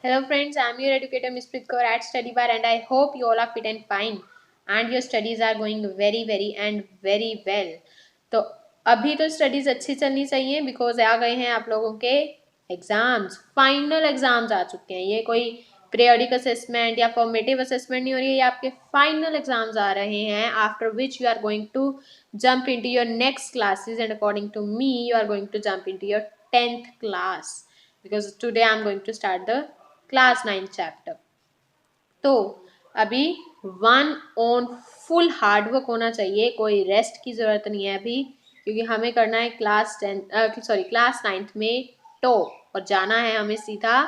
Hello friends, I am your educator Ms. Pritkar at Study Bar and I hope you all are fit and fine and your studies are going very well. तो अभी तो studies अच्छी चलनी चाहिए because आ गए हैं आप लोगों के एग्जाम्स, फाइनल एग्जाम्स आ चुके हैं। ये कोई पीरियोडिक असेसमेंट या फॉर्मेटिव असेसमेंट नहीं हो रही है, ये आपके फाइनल एग्जाम्स आ रहे हैं after which you are going to jump into your next classes and according to me you are going to jump into your 10th class because today I am going to start the class 9 chapter. तो अभी one on full hard work होना चाहिए, कोई rest की जरूरत नहीं है अभी, क्योंकि हमें करना है क्लास 9th में टॉप और जाना है हमें सीधा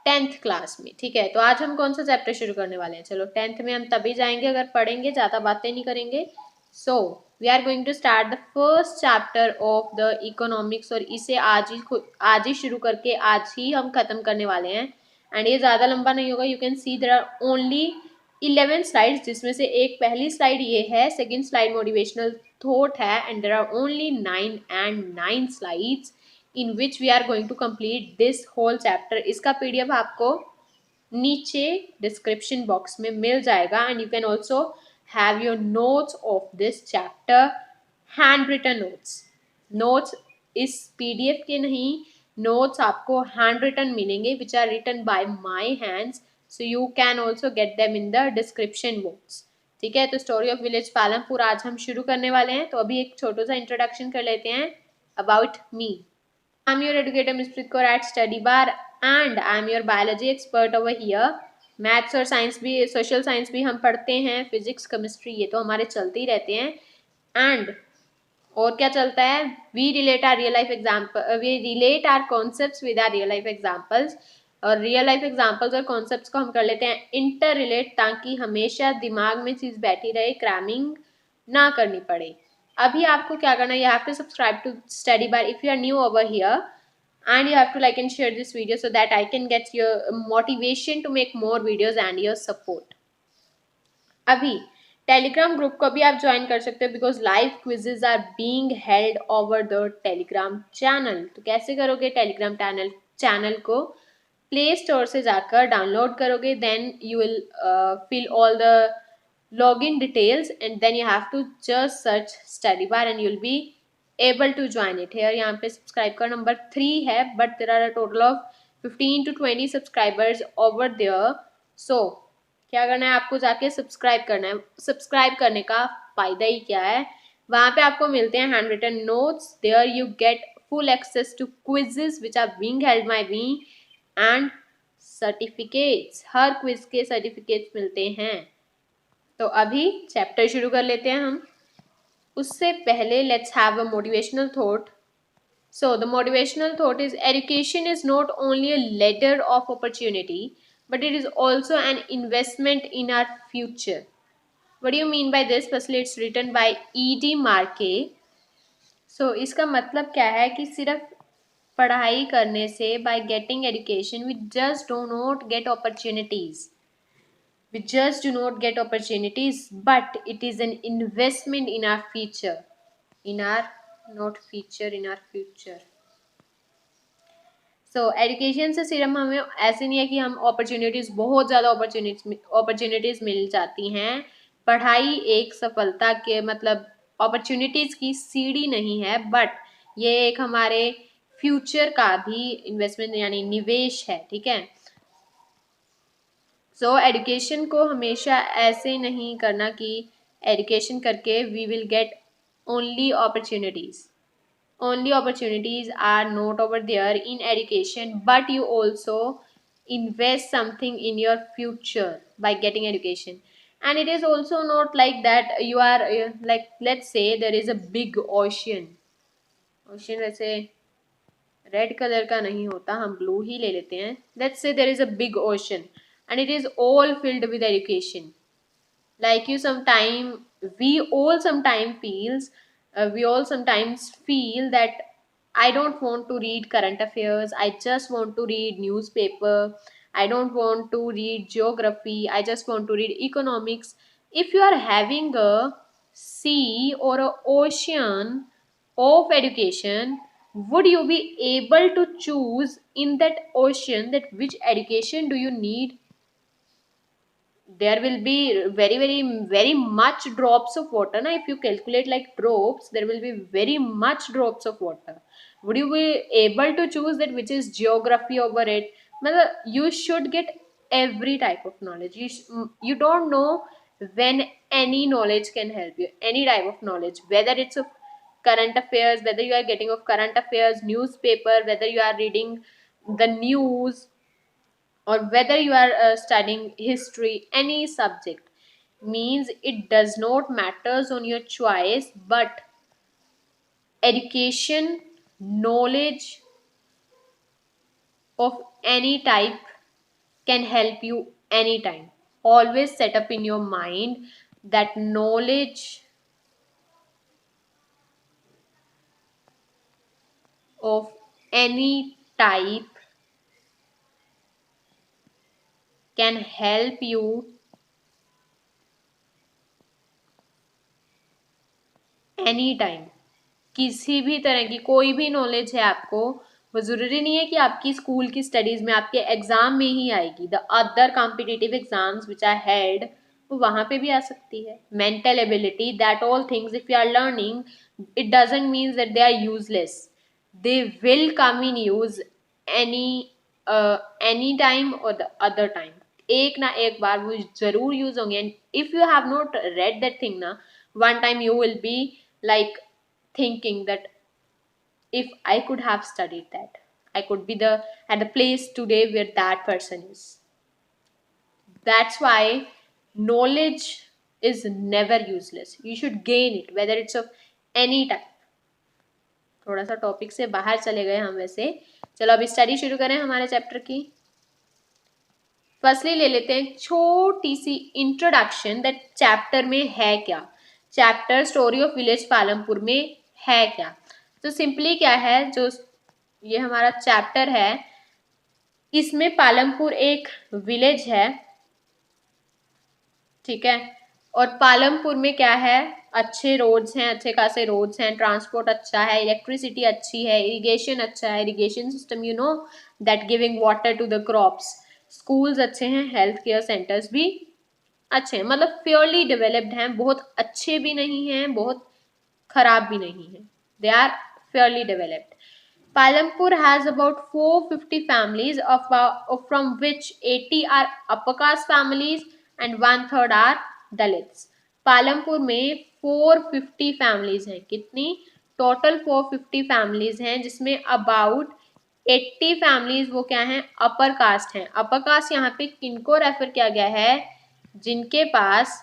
10th क्लास में। ठीक है, तो आज हम कौन सा चैप्टर शुरू करने वाले हैं? चलो 10th में हम तभी जाएंगे अगर पढ़ेंगे, ज़्यादा बातें नहीं करेंगे। So we are going to start the first chapter of the economics और इसे आज ही शुरू करके आज ही हम खत्म करने वाले हैं। एंड ये ज़्यादा लंबा नहीं होगा। You can see there are only 11 slides, जिसमें से एक पहली स्लाइड ये है, सेकेंड स्लाइड मोटिवेशनल थॉट है and there are only 9 slides in which we are going to complete this whole chapter। इसका PDF आपको नीचे डिस्क्रिप्शन बॉक्स में मिल जाएगा and you can also have your notes of this chapter, hand written notes इस PDF के नहीं, notes आपको हैंड रिटन मिलेंगे which are written by my hands, so you can also get them in the description box. ठीक है, तो story of village Palampur आज हम शुरू करने वाले हैं। तो अभी एक छोटा सा इंट्रोडक्शन कर लेते हैं about me. I'm your educator Ms. Pritkar at Study Bar and I'm your biology expert over here। Maths और साइंस भी, सोशल साइंस भी हम पढ़ते हैं, फिजिक्स केमिस्ट्री ये तो हमारे चलते ही रहते हैं। एंड और क्या चलता है, we relate our concepts with our real life examples, और रियल लाइफ एग्जाम्पल्स और कॉन्सेप्ट्स को हम कर लेते हैं इंटर रिलेट, ताकि हमेशा दिमाग में चीज़ बैठी रहे, क्रैमिंग ना करनी पड़े। अभी आपको क्या करना है, you have to subscribe to Study Bar if you are new over here and you have to like and share this video so that I can get your motivation to make more videos and your support। अभी Telegram group को भी आप join कर सकते हो because live quizzes are being held over the Telegram channel. तो कैसे करोगे? टेलीग्राम चैनल को प्ले स्टोर से जाकर डाउनलोड करोगे, then you will fill all the login details and then you have to just search Study Bar and you'll be able to join it here। यहाँ पे subscribe का number 3 है but there are a total of 15 to 20 subscribers over there। so क्या करना है, आपको जाके subscribe करना है। सब्सक्राइब करने का फायदा ही क्या है, वहाँ पे आपको मिलते हैं hand written notes, there you get full access to quizzes which are being held by me and certificates, हर क्विज के सर्टिफिकेट्स मिलते हैं। तो अभी चैप्टर शुरू कर लेते हैं हम। उससे पहले let's have a motivational thought. So the motivational thought is education is not only a letter of opportunity but it is also an investment in our future. What do you mean by this? Firstly it's written by E.D. मार्के। सो इसका मतलब क्या है कि सिर्फ पढ़ाई करने से, by getting education we just do not get opportunities, we just do not get opportunities but it is an investment in our future, in our not future in our future। so education से सिर्फ हमें ऐसे नहीं है कि हम opportunities, बहुत ज़्यादा अपॉर्चुनिटीज मिल जाती हैं। पढ़ाई एक सफलता के मतलब अपॉर्चुनिटीज की सीढ़ी नहीं है, बट ये एक हमारे फ्यूचर का भी इन्वेस्टमेंट यानी निवेश है। ठीक है, सो एजुकेशन को हमेशा ऐसे नहीं करना कि एजुकेशन करके we will get only opportunities. Only opportunities are not over there in education but you also invest something in your future by getting education। and it is also not like that you are like let's say there is a big ocean। वैसे red colour का नहीं होता, हम blue ही ले लेते हैं। Let's say there is a big ocean and it is all filled with education, like we all sometimes feel that I don't want to read current affairs, I just want to read newspaper, I don't want to read geography, I just want to read economics। if you are having a sea or a ocean of education, would you be able to choose in that ocean that which education do you need? There will be very much drops of water. Now if you calculate like drops, there will be very much drops of water. Would you be able to choose that which is geography over it? Matlab, you should get every type of knowledge. You don't know when any knowledge can help you, any type of knowledge, whether it's of current affairs, whether you are getting of current affairs newspaper, whether you are reading the news, or whether you are studying history, any subject, means it does not matters on your choice, but education, knowledge of any type can help you anytime. Always set up in your mind that knowledge of any type can help you anytime. किसी भी तरह की कोई भी knowledge है आपको, वो ज़रूरी नहीं है कि आपकी स्कूल की स्टडीज़ में आपके एग्ज़ाम में ही आएगी. The other competitive exams which are held, वो वहाँ पे भी आ सकती है. Mental ability, that all things if you are learning, it doesn't means that they are useless. They will come in use any time और द अदर टाइम. एक ना एक बार वो जरूर यूज होंगे. And if you have not read that thing ना, one time you will be like thinking that if I could have studied that, I could be at the place today where that person is. That's why knowledge is never useless. You should gain it, whether it's of any type. थोड़ा सा topic से बाहर चले गए हम वैसे. चलो अभी स्टडी शुरू करें हमारे चैप्टर की. फर्स्टली ले लेते हैं छोटी सी इंट्रोडक्शन, दैट चैप्टर में है क्या. Chapter story of village Palampur में है क्या. तो सिंपली क्या है, जो ये हमारा चैप्टर है, इसमें पालमपुर एक विलेज है, ठीक है. और पालमपुर में क्या है, अच्छे रोड्स हैं, अच्छे खासे रोड्स हैं, ट्रांसपोर्ट अच्छा है, इलेक्ट्रिसिटी अच्छी है, इरिगेशन अच्छा है, irrigation system you know that giving water to the crops. Schools अच्छे हैं, हेल्थ केयर सेंटर्स भी अच्छे हैं. मतलब प्योरली डेवलप्ड हैं, बहुत अच्छे भी नहीं हैं, बहुत खराब भी नहीं है. They are purely developed. Palampur has about 450 families, from which 80 are upper caste families and 1/3 are Dalits. Palampur में 450 families हैं. कितनी? टोटल 450 families हैं, जिसमें अबाउट 80 families वो क्या हैं, अपर कास्ट हैं. अपर कास्ट यहाँ पे किनको रेफर किया गया है, जिनके पास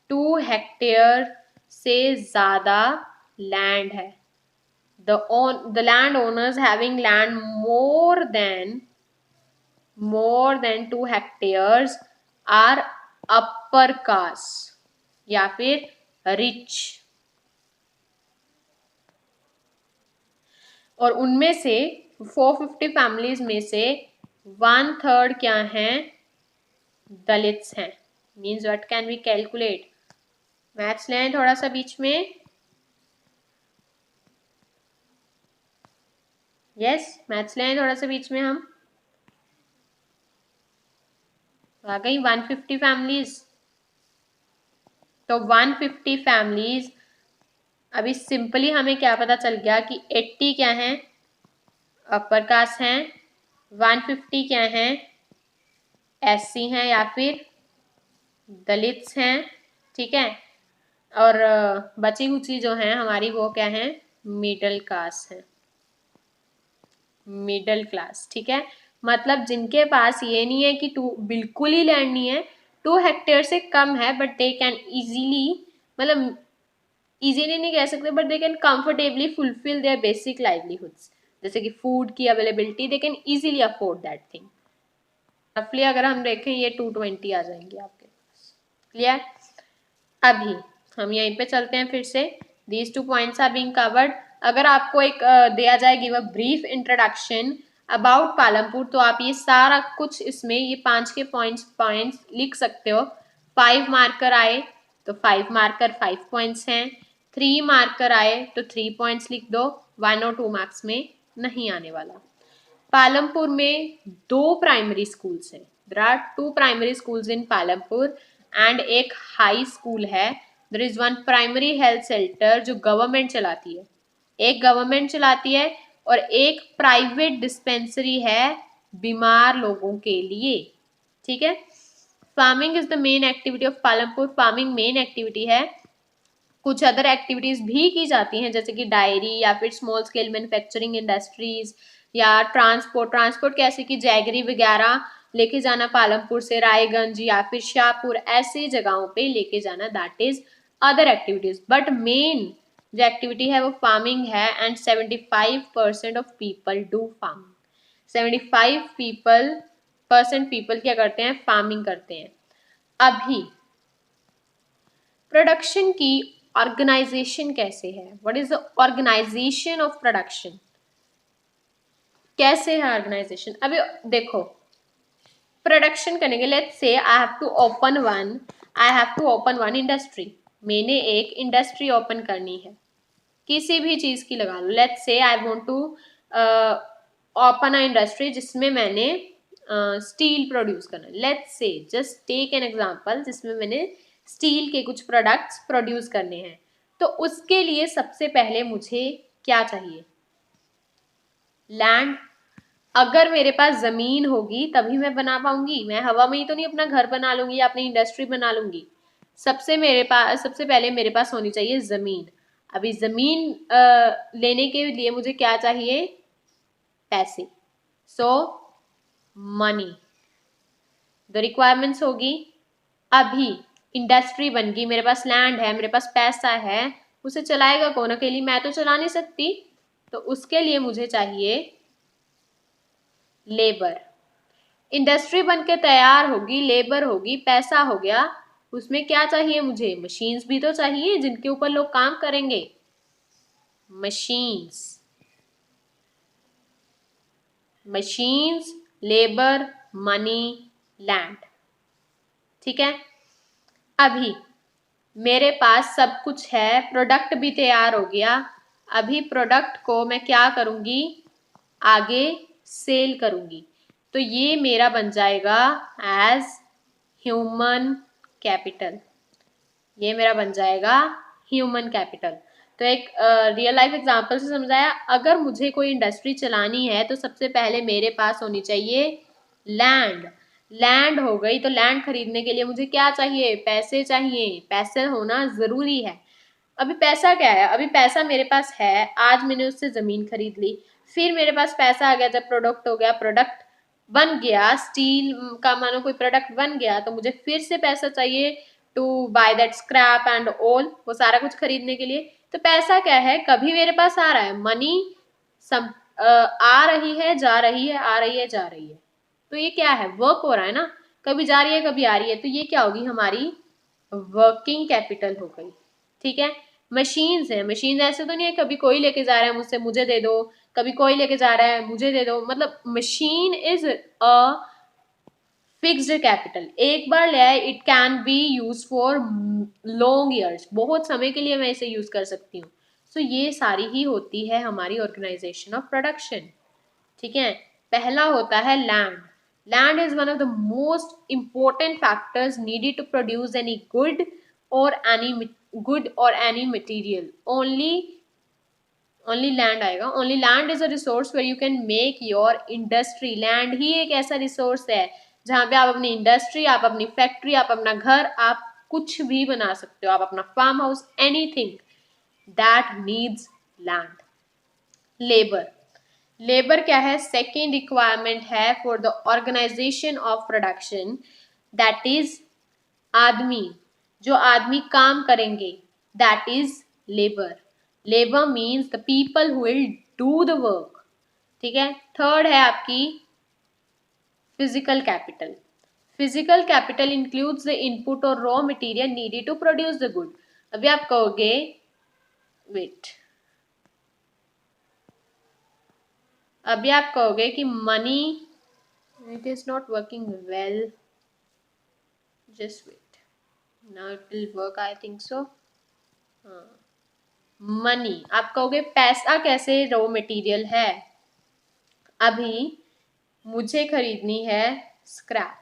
2 हेक्टेयर से ज़्यादा लैंड है. The landowners having land more than 2 hectares are upper caste या फिर rich. और उनमें से 450 फैमिलीज में से 1/3 क्या हैं, दलित्स हैं. Means what can we calculate. Maths लें थोड़ा सा बीच में. यस, मैथ्स लें थोड़ा सा बीच में. हम आ गई 150 फैमिलीज. तो 150 फैमिलीज, अभी सिंपली हमें क्या पता चल गया कि 80 क्या हैं, अपर कास्ट हैं, 150 क्या हैं, एससी हैं या फिर दलित्स हैं, ठीक है. और बची कुची जो हैं हमारी वो क्या हैं, मिडिल कास्ट हैं, मिडिल क्लास, ठीक है. मतलब जिनके पास ये नहीं है कि बिल्कुल ही लैंड नहीं है, 2 हेक्टेयर से कम है, बट दे कैन इजीली, मतलब इजीली नहीं कह सकते, but they can comfortably fulfil there basic livelihoods. जैसे कि फूड की availability, they can easily afford that thing. रफली अगर हम देखें ये 220 आ जाएंगे आपके पास. क्लियर. अभी हम यहीं पे चलते हैं फिर से. These 2 points are being covered. अगर आपको एक दिया जाए give a brief introduction about Palampur, तो आप ये सारा कुछ इसमें ये 5 के पॉइंट्स लिख सकते हो. 5 मार्कर आए तो 5 मार्कर 5 पॉइंट्स हैं. 3 मार्कर आए तो 3 पॉइंट्स लिख दो. 1 और 2 मार्क्स में नहीं आने वाला। पालमपुर में 2 प्राइमरी स्कूल्स हैं। There are 2 primary schools in Palampur and एक हाई स्कूल है। There is 1 primary health centre जो गवर्नमेंट चलाती है, एक गवर्नमेंट चलाती है और एक प्राइवेट डिस्पेंसरी है बीमार लोगों के लिए। ठीक है। Farming is the main activity of Palampur. Farming main activity है। कुछ अदर एक्टिविटीज भी की जाती हैं जैसे कि डायरी या फिर स्मॉल स्केल मैन्युफैक्चरिंग इंडस्ट्रीज या ट्रांसपोर्ट कैसे कि जैगरी वगैरह लेके जाना पालमपुर से रायगंज या फिर शाहपुर ऐसी जगहों पे लेके जाना, that is other activities. But main जो एक्टिविटी है वो फार्मिंग है and 75% of people do farming. 75% people क्या करते हैं, फार्मिंग करते हैं। अभी प्रोडक्शन की ऑर्गेनाइजेशन कैसे है, what is the organisation of production, कैसे है ऑर्गेनाइजेशन। अभी देखो प्रोडक्शन करने के लिए let's say I have to open one industry. मैंने एक इंडस्ट्री ओपन करनी है, किसी भी चीज की लगा लो। Let's say I want to open a industry जिसमें मैंने स्टील प्रोड्यूस करना। Let's say just take an example जिसमें मैंने स्टील के कुछ प्रोडक्ट्स प्रोड्यूस करने हैं। तो उसके लिए सबसे पहले मुझे क्या चाहिए, लैंड। अगर मेरे पास जमीन होगी तभी मैं बना पाऊंगी, मैं हवा में ही तो नहीं अपना घर बना लूंगी या अपनी इंडस्ट्री बना लूंगी। सबसे पहले मेरे पास होनी चाहिए जमीन। अभी जमीन लेने के लिए मुझे क्या चाहिए, पैसे। सो मनी द रिक्वायरमेंट्स होगी। अभी इंडस्ट्री बन गई, मेरे पास लैंड है, मेरे पास पैसा है, उसे चलाएगा कौन, अकेली मैं तो चला नहीं सकती। तो उसके लिए मुझे चाहिए लेबर। इंडस्ट्री बन के तैयार होगी, लेबर होगी, पैसा हो गया, उसमें क्या चाहिए मुझे, मशीन्स भी तो चाहिए जिनके ऊपर लोग काम करेंगे। Machines, labour, money, land. ठीक है। अभी मेरे पास सब कुछ है, प्रोडक्ट भी तैयार हो गया। अभी प्रोडक्ट को मैं क्या करूंगी, आगे सेल करूंगी। तो ये मेरा बन जाएगा एज ह्यूमन कैपिटल। ये मेरा बन जाएगा ह्यूमन कैपिटल। तो एक रियल लाइफ एग्जांपल से समझाया। अगर मुझे कोई इंडस्ट्री चलानी है तो सबसे पहले मेरे पास होनी चाहिए लैंड। लैंड हो गई तो लैंड खरीदने के लिए मुझे क्या चाहिए, पैसे चाहिए, पैसे होना जरूरी है। अभी पैसा क्या है, अभी पैसा मेरे पास है, आज मैंने उससे जमीन खरीद ली, फिर मेरे पास पैसा आ गया जब प्रोडक्ट हो गया, प्रोडक्ट बन गया, स्टील का मानो कोई प्रोडक्ट बन गया, तो मुझे फिर से पैसा चाहिए to buy that scrap and all, वो सारा कुछ खरीदने के लिए। तो पैसा क्या है, कभी मेरे पास आ रहा है मनी, सम आ रही है जा रही है, आ रही है जा रही है। तो ये क्या है, वर्क हो रहा है ना, कभी जा रही है कभी आ रही है। तो ये क्या होगी, हमारी वर्किंग कैपिटल हो गई। ठीक है। मशीन्स है, मशीन ऐसे तो नहीं है कभी कोई लेके जा रहा है मुझसे मुझे दे दो, कभी कोई लेके जा रहा है मुझे दे दो, मतलब machine is a fixed capital. एक बार ले आए, it can be use for long years, बहुत समय के लिए मैं इसे यूज कर सकती हूँ। सो ये सारी ही होती है हमारी ऑर्गेनाइजेशन ऑफ प्रोडक्शन। ठीक है। पहला होता है land. Land is one of the most important factors needed to produce any good और एनी मटेरियल। ओनली लैंड आएगा। Only land is a resource where you can make your industry. Land ही एक ऐसा रिसोर्स है जहां पे आप अपनी इंडस्ट्री, आप अपनी फैक्ट्री, आप अपना घर, आप कुछ भी बना सकते हो, आप अपना farm house, anything that needs land. Labour. Labour क्या है, सेकेंड रिक्वायरमेंट है for the organisation of production, that is आदमी, जो आदमी काम करेंगे, that is labour. Labour means the people who will do the work. ठीक है। थर्ड है आपकी physical capital. Physical capital includes the input और raw material needed to produce the good. अभी आप कहोगे वेट, अभी आप कहोगे कि money, it is not working well, just wait, now it will work I think so. हाँ, मनी, आप कहोगे पैसा कैसे रॉ मटेरियल है। अभी मुझे खरीदनी है scrap,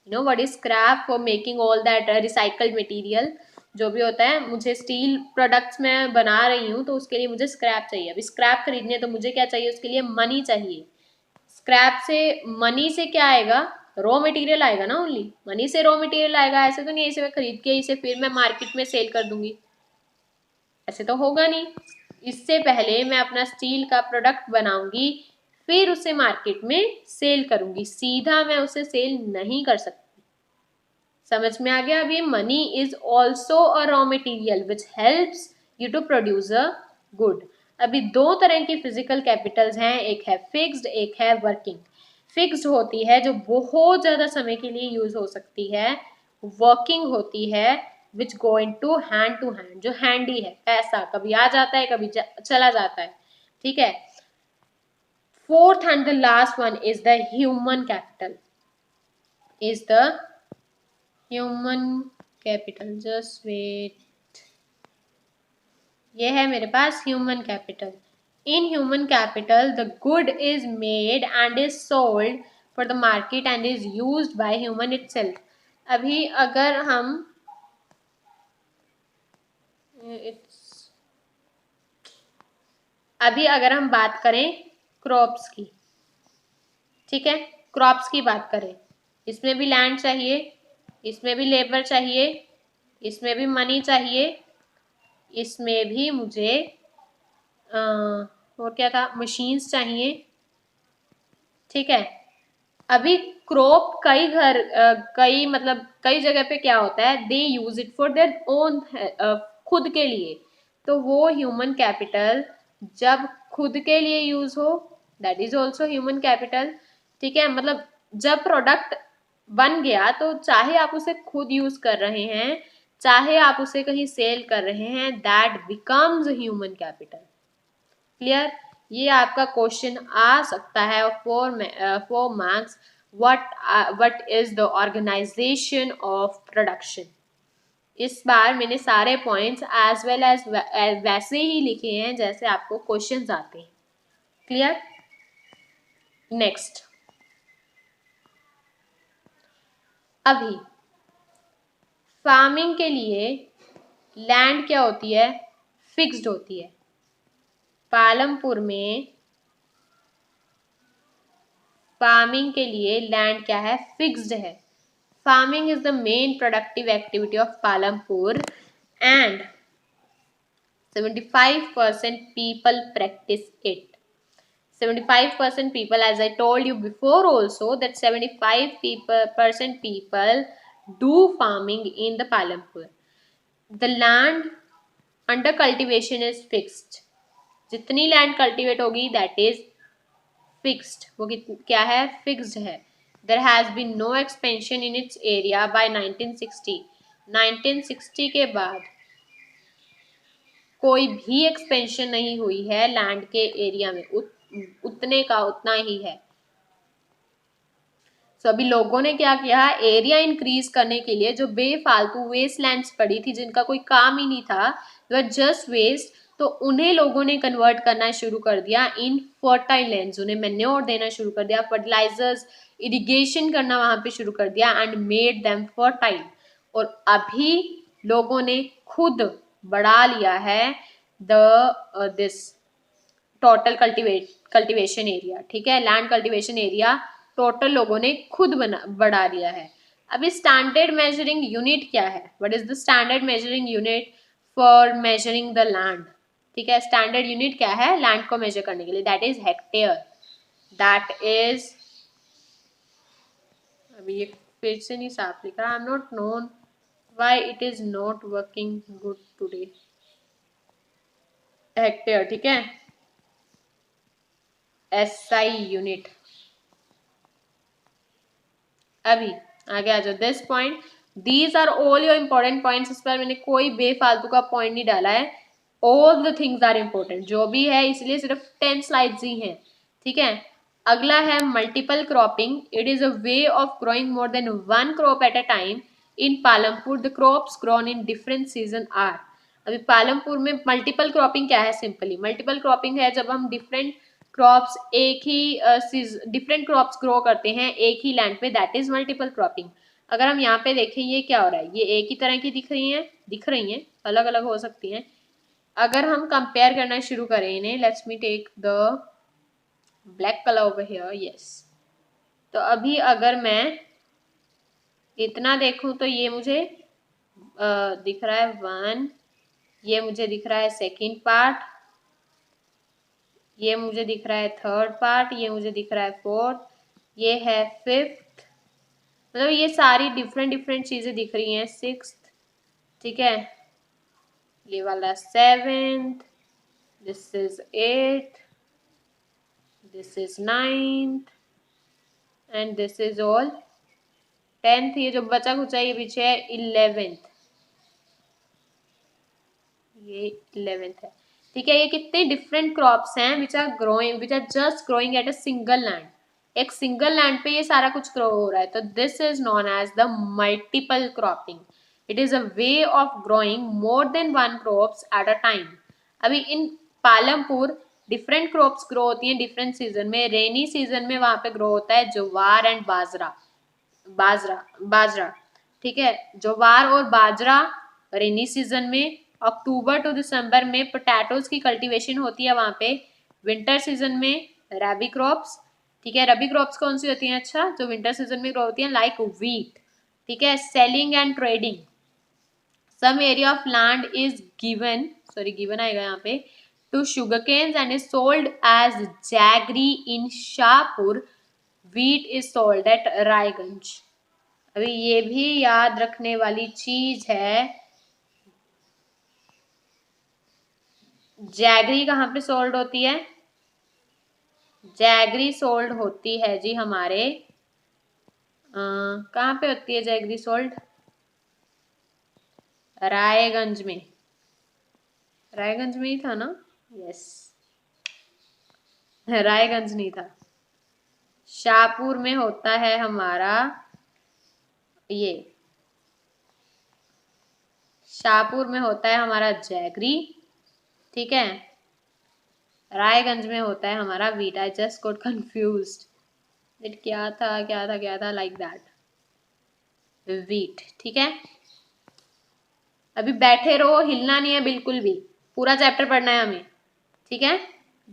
you know what is scrap, for making all that recycled material जो भी होता है। मुझे स्टील प्रोडक्ट्स में बना रही हूँ तो उसके लिए मुझे स्क्रैप चाहिए। अभी स्क्रैप खरीदनी है तो मुझे क्या चाहिए, उसके लिए मनी चाहिए। स्क्रैप से, मनी से क्या आएगा, रॉ मटेरियल आएगा ना, ओनली मनी से रॉ मटेरियल आएगा। ऐसे तो नहीं इसे मैं खरीद के इसे फिर मैं मार्केट में सेल कर दूंगी, ऐसे तो होगा नहीं। इससे पहले मैं अपना स्टील का प्रोडक्ट बनाऊंगी, फिर उसे मार्केट में सेल करूंगी, सीधा मैं उसे सेल नहीं कर सकती। समझ में आ गया। अभी money is also a raw material which helps you to produce a good. अभी दो तरह की फिजिकल कैपिटल्स हैं, एक है फिक्स्ड, एक है वर्किंग। फिक्स्ड होती है जो बहुत ज्यादा समय के लिए यूज हो सकती है, वर्किंग होती है विच गो इन टू हैंड, जो हैंडी है, पैसा कभी आ जाता है कभी चला जाता है, ठीक है। Fourth and the last one is the human capital, is the human capital. Just wait, ये है मेरे पास human capital. In human capital the good is made and is sold for the market and is used by human itself. अभी अगर हम बात करें crops की, ठीक है, क्रॉप्स की बात करें, इसमें भी लैंड चाहिए, इसमें भी लेबर चाहिए, इसमें भी मनी चाहिए, इसमें भी मुझे और क्या था, मशीन्स चाहिए, ठीक है। अभी क्रॉप कई मतलब कई जगह पे क्या होता है, they use it for their own, खुद के लिए। तो वो ह्यूमन कैपिटल जब खुद के लिए यूज हो, that is also human capital, ठीक है। मतलब जब प्रोडक्ट बन गया तो चाहे आप उसे खुद यूज कर रहे हैं, चाहे आप उसे कहीं सेल कर रहे हैं, that becomes human capital. Clear. ये आपका क्वेश्चन आ सकता है 4 marks. what is the organization of production। इस बार मैंने सारे पॉइंट्स एज वेल एज वैसे ही लिखे हैं जैसे आपको क्वेश्चंस आते हैं। क्लियर। नेक्स्ट, अभी फार्मिंग के लिए लैंड क्या होती है, फिक्स्ड होती है। पालमपुर में फार्मिंग के लिए लैंड क्या है, फिक्स्ड है। Farming is the main productive activity of Palampur and 75% people practice it। 75% people, as I told you before also, that 75% people do farming in the Palampur। The land under cultivation is fixed। जितनी land cultivate होगी that is fixed, वो क्या है, fixed है। There has been no expansion in its area by 1960। 1960 के बाद कोई भी एक्सपेंशन नहीं हुई है लैंड के एरिया में, उतने का उतना ही है। सो अभी लोगों ने क्या किया, एरिया इंक्रीज करने के लिए जो बेफालतू वेस्ट लैंड्स पड़ी थी जिनका कोई काम ही नहीं था, जस्ट वेस्ट, तो उन्हें लोगों ने कन्वर्ट करना शुरू कर दिया इन फर्टाइल लैंड्स। उन्हें मैन्योर देना शुरू कर दिया, फर्टिलाइजर्स, इरिगेशन करना वहां पे शुरू कर दिया एंड मेड देम फर्टाइल। और अभी लोगों ने खुद बढ़ा लिया है दिस टोटल कल्टिवेशन एरिया, ठीक है, लैंड कल्टिवेशन एरिया टोटल लोगों ने खुद बढ़ा लिया है। अभी स्टैंडर्ड मेजरिंग यूनिट क्या है, what is the standard measuring unit for measuring the land, ठीक है। स्टैंडर्ड यूनिट क्या है लैंड को मेजर करने के लिए, that is hectare. That is, अभी ये फिर से नहीं साफ लिखा, I am not known why it is not working good today. Hectare, ठीक है, SI यूनिट। अभी आगे आ जाओ, this point, these are all your important points. इस पर मैंने कोई बेफालतू का पॉइंट नहीं डाला है, all the things are important जो भी है, इसलिए सिर्फ 10 स्लाइड्स ही हैं, ठीक है। अगला है multiple cropping. It is a way of growing more than one crop at a time in Palampur. The crops grown in different season are. अभी पालमपुर में मल्टीपल क्रॉपिंग क्या है? सिंपली मल्टीपल क्रॉपिंग है जब हम डिफरेंट क्रॉप्स एक ही डिफरेंट क्रॉप्स ग्रो करते हैं एक ही लैंड पे, दैट इज मल्टीपल क्रॉपिंग। अगर हम यहाँ पे देखें ये क्या हो रहा है, ये एक ही तरह की दिख रही हैं, अलग अलग हो सकती हैं। अगर हम कंपेयर करना शुरू करें इन्हें, let's me take the black colour over here, yes. तो अभी अगर मैं इतना देखूं तो ये मुझे दिख रहा है 1, ये मुझे दिख रहा है सेकेंड पार्ट, ये मुझे दिख रहा है थर्ड पार्ट, ये मुझे दिख रहा है फोर्थ, ये है फिफ्थ, मतलब ये सारी डिफरेंट डिफरेंट चीजें दिख रही हैं। सिक्स्थ, ठीक है, ये वाला seventh, this is eight, this is ninth and this is all 10th। ये जो बचा खुचा ये पीछे है 11th, ये 11th है, ठीक है। ये कितने डिफरेंट क्रॉप्स हैं which are growing, which are just growing at a single land, एक सिंगल लैंड पे ये सारा कुछ ग्रो हो रहा है। तो this is known as the multiple cropping. It is a way of growing more than one crops at a time. अभी in Palampur different crops grow होती हैं डिफरेंट सीजन में। रेनी सीजन में वहां पे ग्रो होता है ज्वार एंड बाजरा, बाजरा, ठीक है, ज्वार और बाजरा रेनी सीजन में। अक्टूबर टू दिसंबर में पोटैटोज की कल्टीवेशन होती है वहां पे। विंटर सीजन में रबी क्रॉप्स, ठीक है। रबी क्रॉप्स कौन सी होती हैं? अच्छा, जो विंटर सीजन में ग्रो होती हैं, लाइक व्हीट, ठीक है। Selling and trading, some area of land is given आएगा यहाँ पे to sugar canes and is sold as jaggery in Shahpur. Wheat is sold at Raiganj. अभी ये भी याद रखने वाली चीज है, जैगरी कहाँ पे सोल्ड होती है? जैगरी सोल्ड होती है जी हमारे कहाँ पे होती है जैगरी सोल्ड? रायगंज में, रायगंज में ही था ना? यस, रायगंज नहीं था, शाहपुर में होता है हमारा, ये शाहपुर में होता है हमारा जैगरी, ठीक है। रायगंज में होता है हमारा wheat. I just got confused it, क्या था लाइक दैट, व्हीट, ठीक है। अभी बैठे रहो, हिलना नहीं है बिल्कुल भी, पूरा चैप्टर पढ़ना है हमें, ठीक है।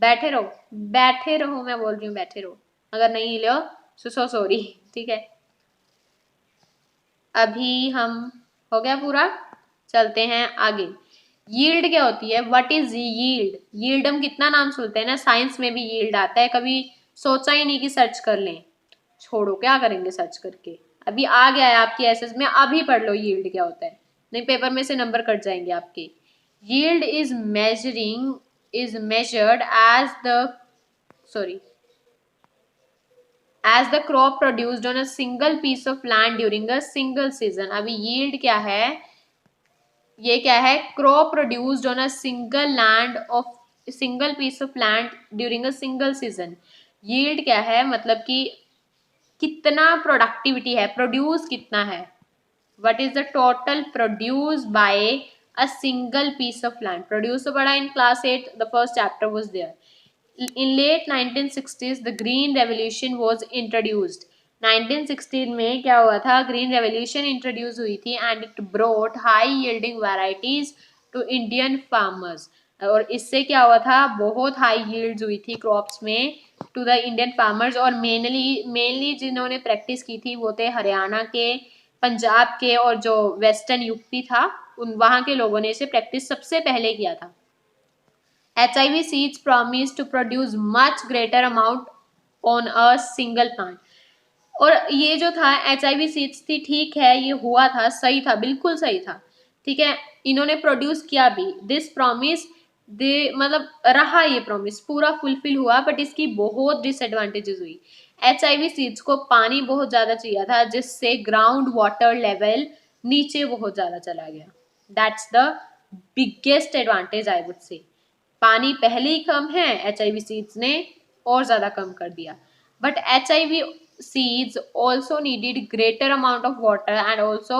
बैठे रहो, मैं बोल रही हूँ बैठे रहो, अगर नहीं हिले हो सो सॉरी, ठीक है। अभी हम हो गया पूरा, चलते हैं आगे। यील्ड क्या होती है? What is yield? यील्ड हम कितना नाम सुनते हैं ना, साइंस में भी यील्ड आता है, कभी सोचा ही नहीं कि सर्च कर लें। छोड़ो, क्या करेंगे सर्च करके, अभी आ गया है आपकी एसएस में, अभी पढ़ लो यील्ड क्या होता है, नहीं पेपर में से नंबर कट जाएंगे आपके। Yield is measured as the as the crop produced on a single piece of land during a single season। अभी yield क्या है? ये क्या है? crop produced on a single piece of land during a single season। yield क्या है? मतलब कि कितना प्रोडक्टिविटी है, प्रोड्यूस कितना है, what is the total produced by a single piece of land। Produce तो पढ़ा in class 8, the first chapter was there। In late 1960s the green revolution was introduced। 1916 में क्या हुआ था? ग्रीन रेवोल्यूशन इंट्रोड्यूस हुई थी and it brought high yielding varieties to Indian farmers. और इससे क्या हुआ था? बहुत हाई यील्ड्स हुई थी क्रॉप्स में टू द इंडियन फार्मर्स। और मेनली जिन्होंने प्रैक्टिस की थी वो थे हरियाणा के, पंजाब के और जो वेस्टर्न यूपी था उन वहाँ के लोगों ने इसे प्रैक्टिस सबसे पहले किया था। HIV seeds promise to produce much greater amount on a single plant। और ये जो था HIV सीड्स थी, ठीक है, ये हुआ था, सही था, बिल्कुल सही था, ठीक है, इन्होंने प्रोड्यूस किया भी। दिस प्रॉमिस दे मतलब रहा, ये प्रॉमिस पूरा फुलफिल हुआ, बट इसकी बहुत डिसएडवांटेजेस हुई। HIV सीड्स को पानी बहुत ज्यादा चाहिए था जिससे ग्राउंड वाटर लेवल नीचे बहुत ज्यादा चला गया। That's the biggest advantage I would say. पानी पहले ही कम है, HIV सीड्स ने और ज्यादा कम कर दिया। But HIV seeds also needed greater amount of water and also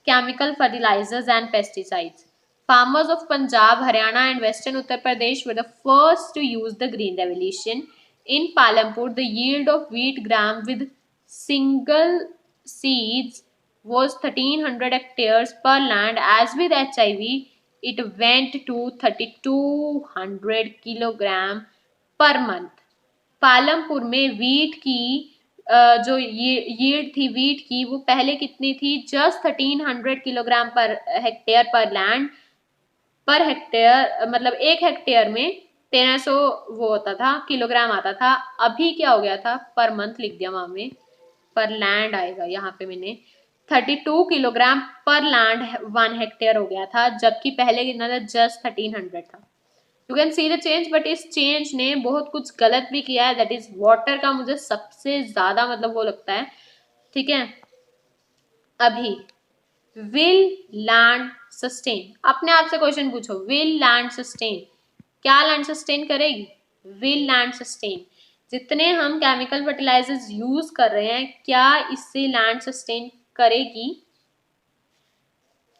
chemical fertilizers and pesticides Farmers of Punjab, Haryana and Western Uttar Pradesh were the first to use the green revolution. In Palampur, the yield of wheat gram with single seeds was 1300 hectares per land. As with HIV, it went to 3200 kilogram per month. Palampur में wheat की जो yield थी wheat की वो पहले कितनी थी, just 1300 kilogram per hectare पर लैंड, पर हेक्टेयर मतलब एक हेक्टेयर में 1300 वो होता था किलोग्राम आता था। अभी क्या हो गया था, पर मंथ लिख दिया वहां में, पर लैंड आएगा यहाँ पे मैंने 32 किलोग्राम पर लैंड 1 हेक्टेयर हो गया था, जबकि पहले कितना था, जस्ट 1300 था। You can see the change, but इस चेंज ने बहुत कुछ गलत भी किया है, दैट इज वाटर का मुझे सबसे ज्यादा मतलब वो लगता है। ठीक है, अभी विल लैंड सस्टेन, अपने आप से क्वेश्चन पूछो, विल लैंड सस्टेन, क्या लैंड सस्टेन करेगी, विल लैंड सस्टेन। जितने हम केमिकल फर्टिलाइजर्स यूज कर रहे हैं, क्या इससे लैंड सस्टेन करेगी?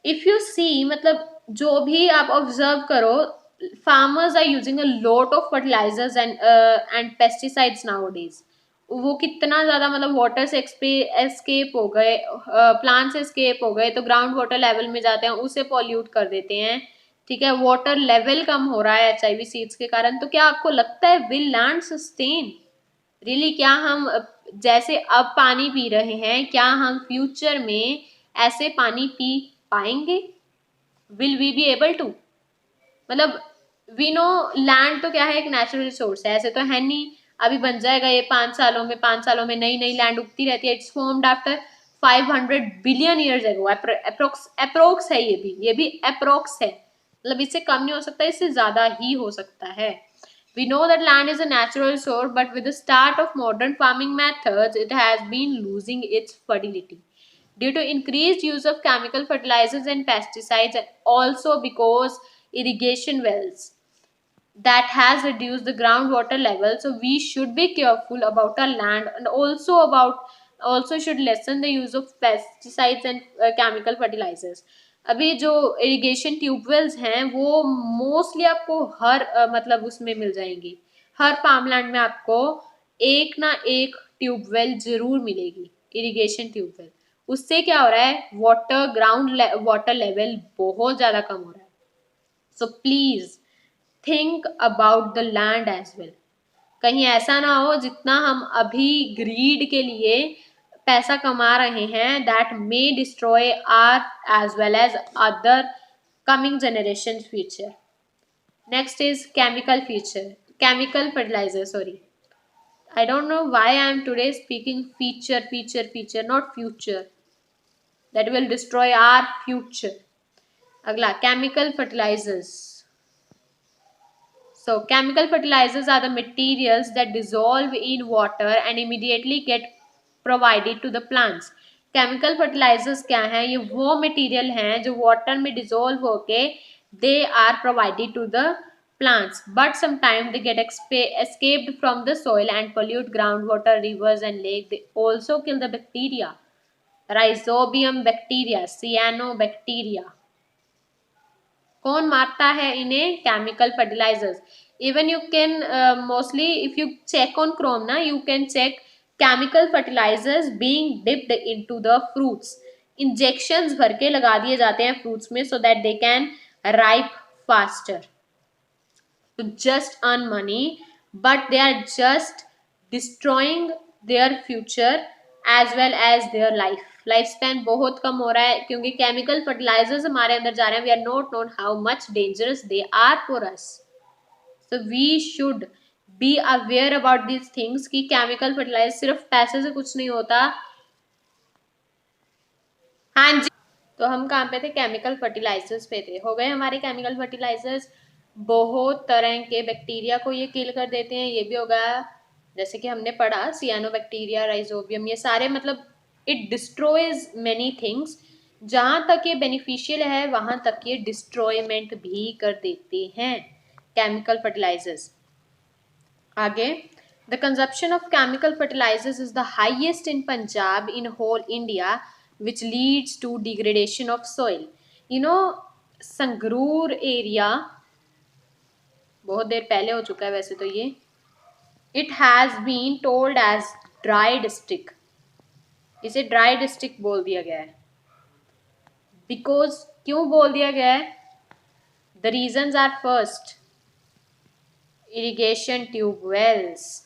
इफ यू सी, मतलब जो भी आप ऑब्जर्व करो, farmers are using a lot of fertilizers and pesticides nowadays. वो कितना ज्यादा मतलब वाटर से एस्केप हो गए, प्लांट से एस्केप हो गए तो ग्राउंड वाटर लेवल में जाते हैं, उसे पॉल्यूट कर देते हैं। ठीक है, वाटर लेवल कम हो रहा है HIV सीड्स के कारण। तो क्या आपको लगता है विल लैंड सस्टेन रियली? क्या हम जैसे अब पानी पी रहे हैं, क्या हम फ्यूचर में ऐसे पानी पी पाएंगे? Will we be able to? मतलब वी नो लैंड तो क्या है, एक नेचुरल रिसोर्स है, ऐसे तो है नहीं अभी बन जाएगा ये 5 सालों में नई नई लैंड उगती रहती है। It's formed after 500 billion years ago, approx है, ये भी अप्रोक्स है, मतलब इससे कम नहीं हो सकता, इससे ज्यादा ही हो सकता है। We know that land is a natural resource, but with the start of modern farming methods, it has been losing its fertility due to increased use of chemical fertilizers and pesticides, and also because irrigation wells that has reduced the groundwater level. So we should be careful about our land, and also should lessen the use of pesticides and chemical fertilizers. अभी जो irrigation tube wells हैं वो mostly आपको हर मतलब उसमें मिल जाएंगी, हर farmland में आपको एक ना एक ट्यूबवेल जरूर मिलेगी, इरिगेशन ट्यूबवेल। उससे क्या हो रहा है, ग्राउंड वाटर लेवल बहुत ज्यादा कम हो रहा है। So please think about the land as well. कहीं ऐसा ना हो जितना हम अभी ग्रीड के लिए पैसा कमा रहे हैं, that may destroy our as well as other coming generation future. Next is chemical fertiliser, sorry, I don't know why I am today speaking feature, not future. That will destroy our future. अगला chemical fertilizers. So chemical fertilizers are the materials that dissolve in water and immediately get provided to the plants. Chemical fertilizers क्या हैं? ये वो material हैं जो water में dissolve होके they are provided to the plants, but sometimes they get escaped from the soil and pollute groundwater, rivers and lakes. They also kill the bacteria, Rhizobium bacteria, cyanobacteria. कौन मारता है इन्हें? Chemical fertilisers. Even you can mostly if you check on Chrome ना, you can check chemical fertilisers being dipped into the fruits. Injections भर के लगा दिए जाते हैं फ्रूट्स में, so that they can ripe faster to just earn money, but they are just destroying their future as well as their life span बहुत कम हो रहा है क्योंकि केमिकल फर्टिलाइजर्स हमारे अंदर जा रहे हैं। We are not known how much dangerous they are for us, so we should be aware about these things कि केमिकल फर्टिलाइजर सिर्फ पैसे से कुछ नहीं होता। हाँ जी, तो हम कहाँ पे थे? केमिकल फर्टिलाइजर्स पे थे। हो गए हमारे केमिकल फर्टिलाइजर्स। बहुत तरह के बैक्टीरिया को ये किल कर देते हैं, ये भी होगा जैसे कि हमने पढ़ा सियानोबैक्टीरिया, राइजोबियम, ये सारे मतलब इट डिस्ट्रॉयज मेनी थिंग्स। जहाँ तक ये बेनिफिशियल है वहाँ तक ये डिस्ट्रॉयमेंट भी कर देते हैं केमिकल फर्टिलाइजर्स। आगे, the consumption of chemical fertilizers is the highest in Punjab in whole India, which leads to degradation of soil. You know, Sangrur area, बहुत देर पहले हो चुका है वैसे तो ये, it has been told as dry district, इसे ड्राई डिस्ट्रिक्ट बोल दिया गया है। बिकॉज क्यों बोल दिया गया है? The reasons are first, irrigation tubewells,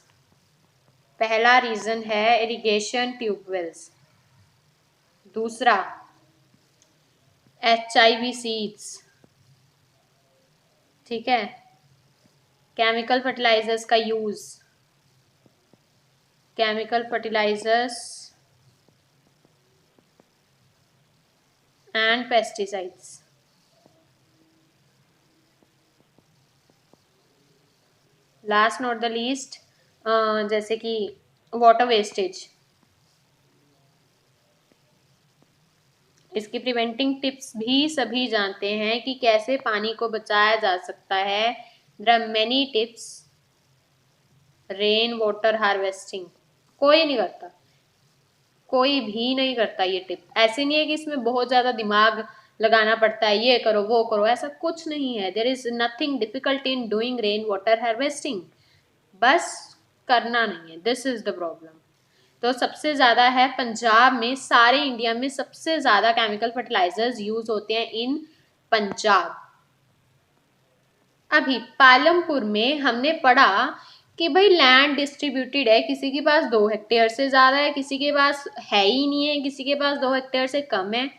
पहला रीजन है इरिगेशन ट्यूबवेल्स। दूसरा HIV सीड्स, ठीक है, केमिकल फर्टिलाइजर्स का use, chemical fertilizers and pesticides. Last not the least, जैसे कि वाटर वेस्टेज, इसकी प्रिवेंटिंग टिप्स भी सभी जानते हैं कि कैसे पानी को बचाया जा सकता है। There are many tips. Rain water harvesting कोई नहीं करता, कोई भी नहीं करता ये टिप। ऐसे नहीं है कि इसमें बहुत ज्यादा दिमाग लगाना पड़ता है, ये करो वो करो, ऐसा कुछ नहीं है। There is nothing difficult in doing rain water harvesting, बस करना नहीं है, दिस इज द प्रॉब्लम। तो सबसे ज़्यादा है पंजाब में, सारे इंडिया में सबसे ज़्यादा केमिकल फर्टिलाइजर्स यूज होते हैं इन पंजाब। अभी पालमपुर में हमने पढ़ा कि भाई लैंड डिस्ट्रीब्यूटेड है, किसी के पास 2 हेक्टेयर से ज़्यादा है, किसी के पास है ही नहीं है, किसी के पास 2 हेक्टेयर से कम है।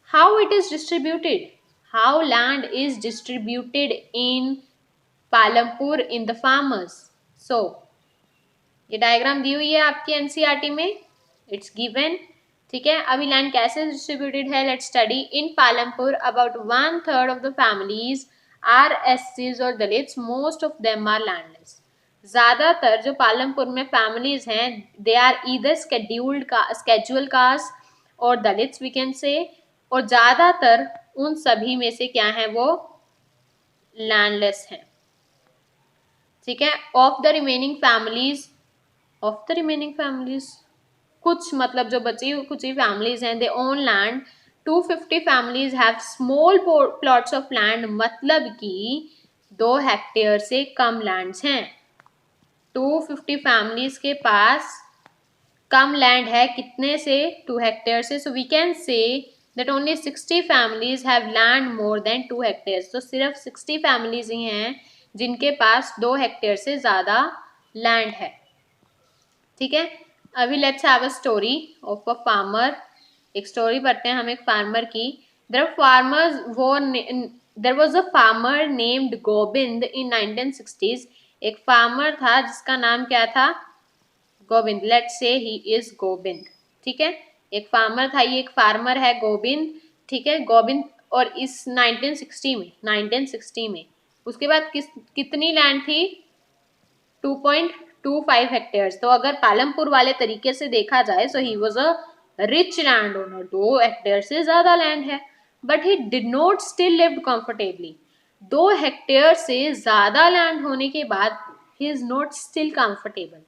How it is distributed, how land is distributed in Palampur in the farmers. So ये डायग्राम दी हुई है आपकी एनसीईआरटी में, इट्स गिवन, ठीक है। अभी लैंड कैसे डिस्ट्रीब्यूटेड है, let's study. In Palampur about 1/3 of the families are SCs और Dalits, most of them are landless. ज्यादातर जो पालमपुर में फैमिलीज हैं, they are either scheduled caste और दलित्स वी कैन से, और ज्यादातर उन सभी में से क्या है, वो लैंडलेस हैं, ठीक है। Of the remaining families, of the remaining families कुछ मतलब जो बची कुछ ही फैमिलीज हैं, they own land. 250 families have small plots of land, मतलब कि 2 हेक्टेयर से कम लैंड्स हैं। 250 फैमिलीज के पास कम लैंड है, कितने से? 2 हेक्टेयर से। So we can say that only 60 families have land more than 2 hectare. तो सिर्फ 60 फैमिलीज ही हैं जिनके पास 2 हेक्टेयर से ज्यादा लैंड है, ठीक है। अभी let's have a story of a farmer, एक स्टोरी पढ़ते हैं हम एक फार्मर की। There was a farmer named Govind in 1960s। एक फार्मर था जिसका नाम क्या था? Govind. Let's say he is Govind, ठीक है। एक फार्मर था, ये एक फार्मर है गोविंद, ठीक है, गोविंद। और इस 1960 में उसके बाद कितनी लैंड थी? 2.25 हेक्टेयर्स। तो अगर पालमपुर वाले तरीके से देखा जाए, so he was a rich land owner, 2 hectare से ज्यादा लैंड है, but he did not still lived comfortably. 2 hectare से ज्यादा लैंड होने के बाद he is not still comfortable.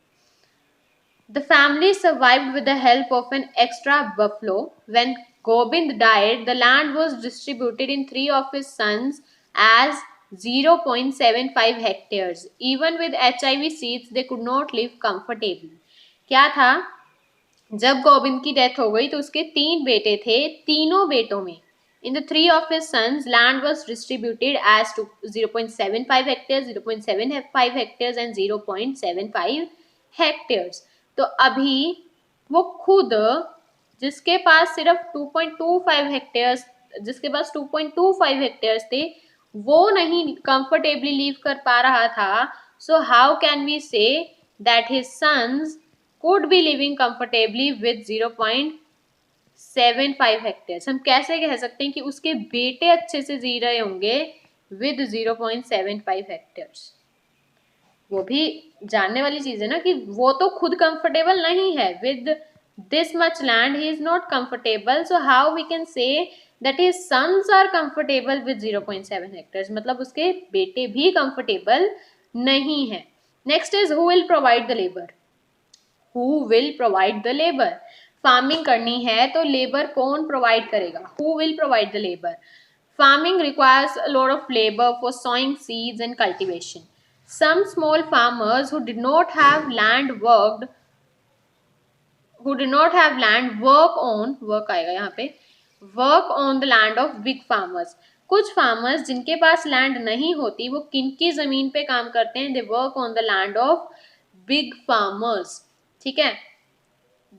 The family survived with the help of an extra buffalo. When Gobind died, the land was distributed in 3 of his sons as 0.75 hectares. Even with HIV seeds, they could not live comfortably. क्या था? जब गोविंद की death हो गई तो उसके 3 बेटे थे, तीनों बेटों में in the 3 of his sons, land was distributed as to 0.75 hectares, 0.75 hectares and 0.75 hectares. तो अभी वो खुद, जिसके पास सिर्फ 2.25 हेक्टेयर्स, जिसके पास 2.25 हेक्टेयर्स थे, वो नहीं कंफर्टेबली लीव कर पा रहा था। So how can we say that his sons could be living comfortably with 0.75 hectares? हम कैसे कह सकते हैं कि उसके बेटे अच्छे से जी रहे होंगे विद 0.75 हेक्टेयर्स? वो भी जानने वाली चीज है ना कि वो तो खुद कंफर्टेबल नहीं है with this much land, he is not comfortable. So how we can say that his sons are comfortable with 0.7 hectares? मतलब उसके बेटे भी कंफर्टेबल नहीं है। Next is who will provide the labour, who will provide the labour. Farming करनी है तो labour कौन प्रोवाइड करेगा? Who will provide the labour? Farming requires a lot of labor for sowing seeds and cultivation. Some small farmers who did not have land work आएगा यहाँ पे, work on the land of big farmers. कुछ farmers जिनके पास land नहीं होती वो किनकी जमीन पे काम करते हैं? They work on the land of big farmers. ठीक है.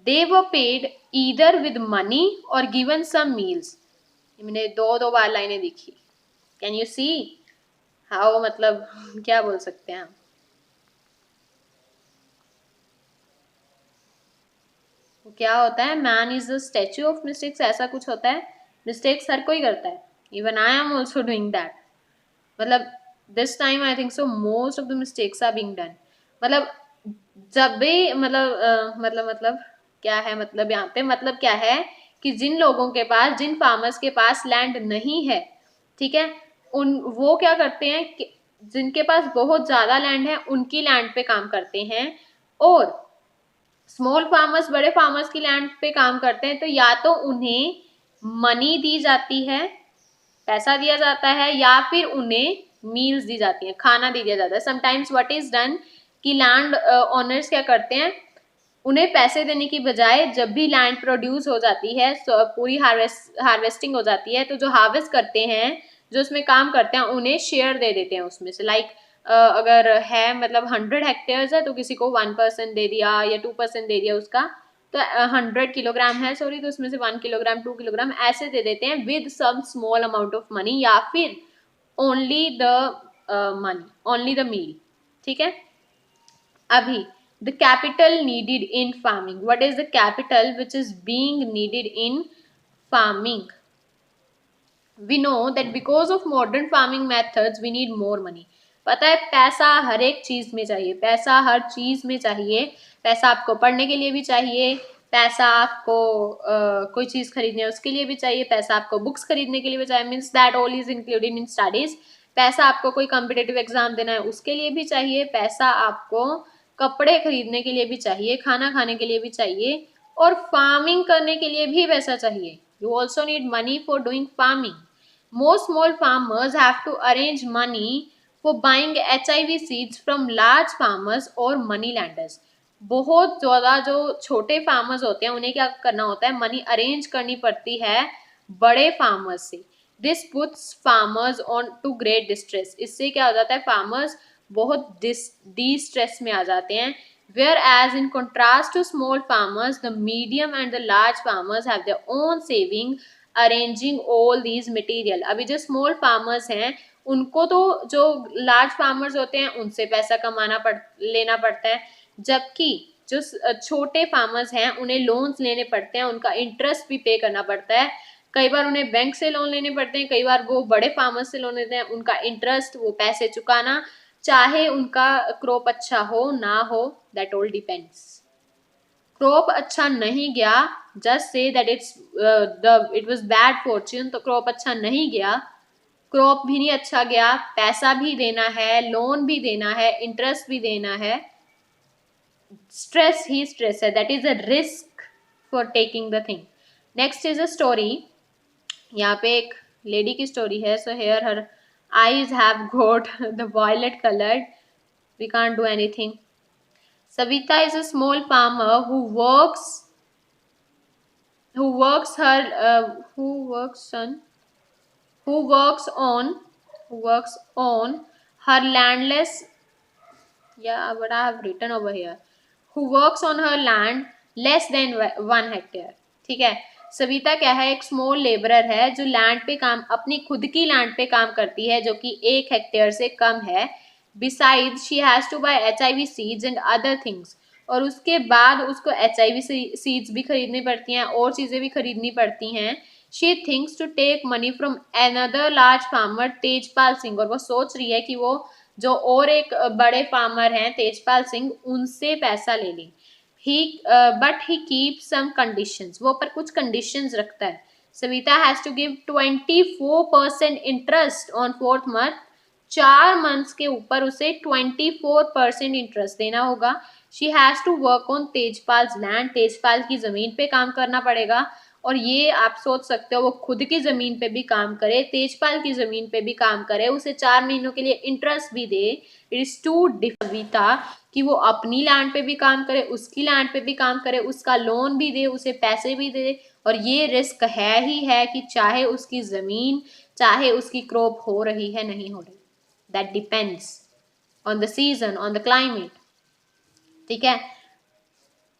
They were paid either with money or given some meals. मैंने दो बार लाइनें दिखी. Can you see how, मतलब क्या बोल सकते हैं हम? क्या होता है? Man is the statue of mistakes, ऐसा कुछ होता है. मिस्टेक्स हर कोई करता है. Even I am also doing that. मतलब this time I think so most of the mistakes are being done. मतलब जब भी मतलब क्या है, मतलब यहाँ पे मतलब क्या है कि जिन लोगों के पास, जिन फार्मर्स के पास लैंड नहीं है, ठीक है, वो क्या करते हैं कि जिनके पास बहुत ज्यादा लैंड है उनकी लैंड पे काम करते हैं, और स्मॉल फार्मर्स बड़े फार्मर्स की लैंड पे काम करते हैं. तो या तो उन्हें मनी दी जाती है, पैसा दिया जाता है, या फिर उन्हें मील्स दी जाती है, खाना दे दिया जाता है. समटाइम्स व्हाट इज डन कि लैंड ओनर्स क्या करते हैं, उन्हें पैसे देने की बजाय जब भी लैंड प्रोड्यूस हो जाती है, पूरी हार्वेस्टिंग हो जाती है, तो जो हार्वेस्ट करते हैं, जो उसमें काम करते हैं, उन्हें शेयर दे देते हैं उसमें से. लाइक अगर है मतलब 100 हेक्टेयर्स है तो किसी को 1% दे दिया या 2% दे दिया उसका. तो 100 किलोग्राम है, सॉरी, तो उसमें से 1 किलोग्राम 2 किलोग्राम ऐसे दे देते हैं with some small amount of money, या फिर only the money, only the meal. ठीक है. अभी the capital needed in farming. What is the capital which is being needed in farming? We know that because of modern farming methods we need more money. पता है, पैसा हर एक चीज में चाहिए, पैसा हर चीज में चाहिए. पैसा आपको पढ़ने के लिए भी चाहिए, पैसा आपको कोई चीज खरीदनी है उसके लिए भी चाहिए, पैसा आपको बुक्स खरीदने के लिए भी चाहिए. Means that all is included in studies. पैसा आपको कोई कॉम्पिटेटिव एग्जाम देना है उसके लिए भी चाहिए, पैसा आपको कपड़े खरीदने के लिए भी चाहिए, खाना खाने के लिए भी चाहिए, और फार्मिंग करने के लिए भी पैसा चाहिए. You also need money for doing farming. Most small farmers have to arrange money for buying HIV seeds from large farmers or money lenders. बहुत ज़्यादा जो छोटे फार्मर्स होते हैं उन्हें क्या करना होता है, मनी अरेंज करनी पड़ती है बड़े फार्मर्स से. This puts farmers on to great distress. इससे क्या हो जाता है, फार्मर्स बहुत डिस्ट्रेस में आ जाते हैं. Whereas in contrast to small farmers, the medium and the large farmers have their own saving arranging all these material. अभी जो स्मॉल फार्मर्स हैं उनको तो जो लार्ज फार्मर्स होते हैं उनसे पैसा लेना पड़ता है, जबकि जो छोटे फार्मर्स हैं उन्हें लोन्स लेने पड़ते हैं, उनका इंटरेस्ट भी पे करना पड़ता है. कई बार उन्हें बैंक से लोन लेने पड़ते हैं, कई बार वो बड़े फार्मर्स से लोन लेते हैं, उनका इंटरेस्ट, वो पैसे चुकाना, चाहे उनका क्रॉप अच्छा हो ना हो, दैट ऑल डिपेंड्स. क्रॉप अच्छा नहीं गया, just say that it was bad Fortune, तो क्रॉप अच्छा नहीं गया, क्रॉप भी नहीं अच्छा गया, पैसा भी देना है, लोन भी देना है, इंटरेस्ट भी देना है, स्ट्रेस ही स्ट्रेस है. That is a risk for taking the thing. Next is a story. यहाँ पे एक लेडी की स्टोरी है. So here her eyes have got the violet colored. We can't do anything. Savita is a small farmer who works on her landless, yeah, what I have written over here, who works on her land less than 1 hectare. ठीक है. सविता क्या है, एक small labourer है जो land पे काम, अपनी खुद की लैंड पे काम करती है जो कि 1 हेक्टेयर से कम है. Beside she has to buy HIV seeds and other things. और उसके बाद उसको HIV सीड्स भी खरीदनी पड़ती हैं, और चीज़ें भी खरीदनी पड़ती हैं. She thinks to take money from another large farmer Tejpal Singh. और वो सोच रही है कि वो जो और एक बड़े फार्मर हैं तेजपाल सिंह, उनसे पैसा ले लें. But he keep some conditions. वो पर कुछ कंडीशंस रखता है. Savita has to give 24% interest on 4th month. 4 months के ऊपर उसे 24% इंटरेस्ट देना होगा. She has to work on Tejpal land. Tejpal की जमीन पे काम करना पड़ेगा. और ये आप सोच सकते हो वो खुद की जमीन पे भी काम करे, तेजपाल की जमीन पे भी काम करे, उसे 4 महीनों के लिए इंटरेस्ट भी दे। इट इज टू डिफिकल्ट कि वो अपनी लैंड पे भी काम करे, उसकी लैंड पे भी काम करे, उसका लोन भी दे, उसे पैसे भी दे। और ये रिस्क है ही है कि चाहे उसकी जमीन, चाहे उसकी क्रॉप हो रही है नहीं हो रही, that depends on the season, on the climate. ठीक है,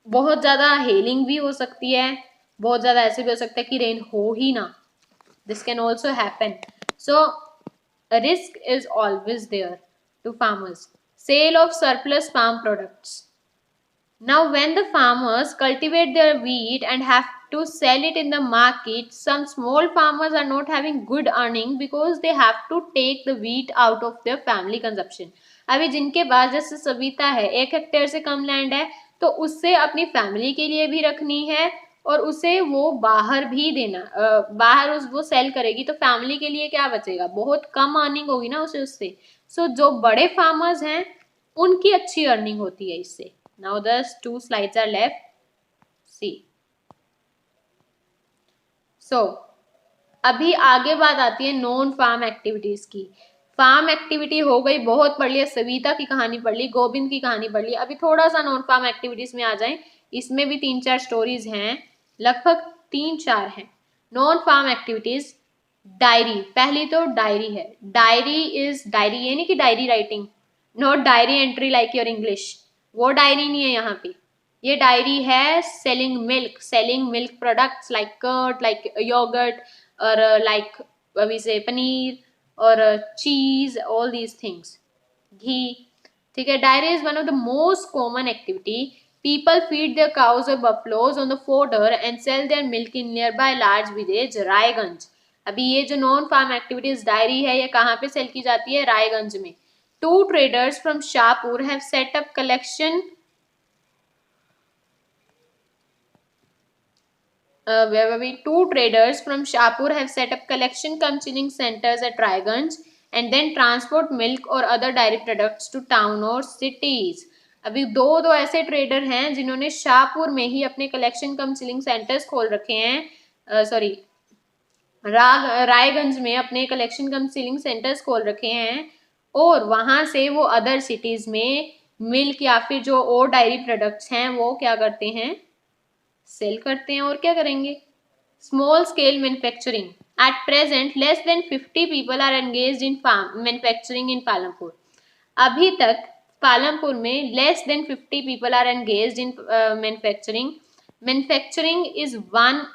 बहुत ज्यादा हेलिंग भी हो सकती है, बहुत ज्यादा ऐसे भी हो सकता है कि रेन हो ही ना, this can also happen. So risk is always there to farmers. Sale of surplus farm products. Now, when the farmers cultivate their wheat and have to sell it in the market, some small farmers are not having good earning because they have to take the wheat out of their family consumption. अभी जिनके पास जैसे सविता है 1 hectare से कम land है, तो उससे अपनी family के लिए भी रखनी है और उसे वो बाहर भी देना, बाहर वो सेल करेगी तो फैमिली के लिए क्या बचेगा, बहुत कम अर्निंग होगी ना उसे उससे। सो जो बड़े फार्मर्स हैं उनकी अच्छी अर्निंग होती है इससे। Now the 2 slides are left. See. So, अभी आगे बात आती है नॉन फार्म एक्टिविटीज की। फार्म एक्टिविटी हो गई, बहुत पढ़ लिया, सविता की कहानी पढ़ ली, गोविंद की कहानी पढ़ ली। अभी थोड़ा सा नॉन फार्म एक्टिविटीज में आ जाएं, इसमें भी 3-4 स्टोरीज हैं, लगभग 3-4 हैं। नॉन फार्म एक्टिविटीज, डायरी, पहली तो डायरी है। डायरी इज डायरी, ये नहीं कि diary writing, not diary entry like your English, वो डायरी नहीं है यहाँ पे। ये डायरी है selling milk products like curd, like yogurt, और लाइक वी से पनीर और चीज, ऑल दीज थिंग्स, घी। ठीक है, dairy is one of the most common activity. People feed their cows और buffaloes on the fodder and sell their milk in near by large village Raiganj. अभी ये जो non farm activities diary है, ये कहाँ पे सेल की जाती है, रायगंज में। 2 traders from Shahpur have set up collection where were we? 2 traders from Shahpur have set up collection cum chilling centers at Raiganj and then transport milk or other dairy products to town or cities. अभी दो ऐसे trader हैं जिन्होंने शाहपुर में ही अपने collection कम chilling centres खोल रखे हैं, सॉरी रायगंज में अपने कलेक्शन कम चिलिंग सेंटर्स खोल रखे हैं, और वहां से वो अदर सिटीज में मिल्क या फिर जो और डायरी प्रोडक्ट्स हैं वो क्या करते हैं, सेल करते हैं। और क्या करेंगे, small scale manufacturing. At present less than 50 people are engaged in manufacturing in Palampur. अभी तक पालमपुर में less than 50 people are engaged in manufacturing. Manufacturing is one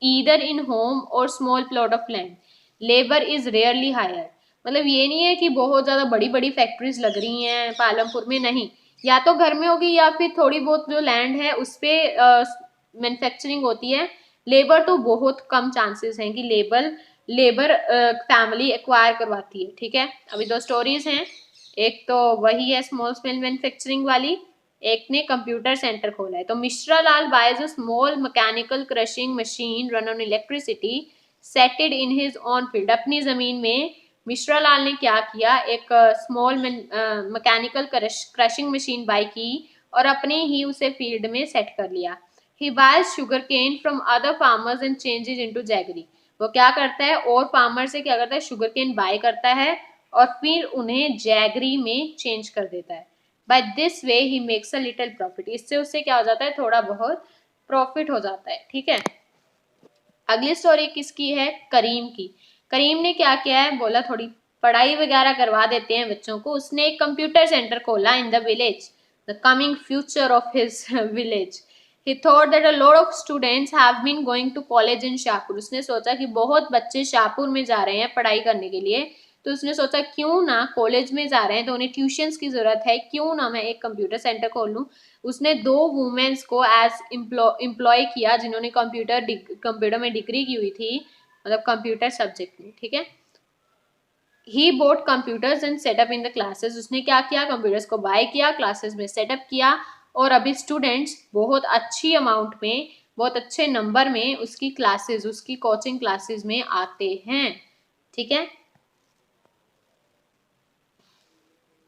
either in home और small plot of land. Labour is rarely hire. मतलब ये नहीं है कि बहुत ज्यादा बड़ी बड़ी फैक्ट्रीज लग रही हैं पालमपुर में, नहीं, या तो घर में होगी या फिर थोड़ी बहुत जो लैंड है उस पर मैन्युफैक्चरिंग होती है। लेबर तो बहुत कम चांसेस हैं कि लेबर फैमिली एक्वायर करवाती है। ठीक है, अभी 2 स्टोरीज हैं, एक तो वही है स्मॉल स्केल मैन्युफैक्चरिंग वाली, एक ने कंप्यूटर सेंटर खोला है। तो Mishra Lal buys a small mechanical crushing machine run on electricity seated in his on field. अपनी जमीन में मिश्रा लाल ने क्या किया, एक small mechanical crushing machine buy की और अपने ही उसे फील्ड में सेट कर लिया। He buys sugarcane from other farmers and changes into jaggery. वो क्या करता है, और फार्मर से क्या करता है, शुगरकेन बाय करता है और फिर उन्हें जैगरी में चेंज कर देता है। By this way he makes a little profit. इससे उससे क्या हो जाता है, थोड़ा बहुत प्रॉफिट हो जाता है। ठीक है, अगली स्टोरी किसकी है, करीम की। करीम ने क्या किया है, बोला थोड़ी पढ़ाई वगैरह करवा देते हैं बच्चों को। उसने एक कंप्यूटर सेंटर खोला in the village, the coming future of his village. He thought that a lot of students have been going to college in Shahpur. उसने सोचा कि बहुत बच्चे शाहपुर में जा रहे हैं पढ़ाई करने के लिए, तो उसने सोचा क्यों ना कॉलेज में जा रहे हैं तो उन्हें ट्यूशंस की जरूरत है, क्यों ना मैं एक कंप्यूटर सेंटर खोल लूँ। उसने 2 वुमेन्स को एज एम्प्लॉय किया जिन्होंने कंप्यूटर में डिग्री की हुई थी, मतलब कंप्यूटर सब्जेक्ट में। ठीक है, he bought computers and set up in the classes. उसने क्या किया, कंप्यूटर्स को बाय किया, क्लासेस में सेटअप किया, और अभी स्टूडेंट्स बहुत अच्छी अमाउंट में, बहुत अच्छे नंबर में उसकी क्लासेस, उसकी कोचिंग क्लासेस में आते हैं। ठीक है,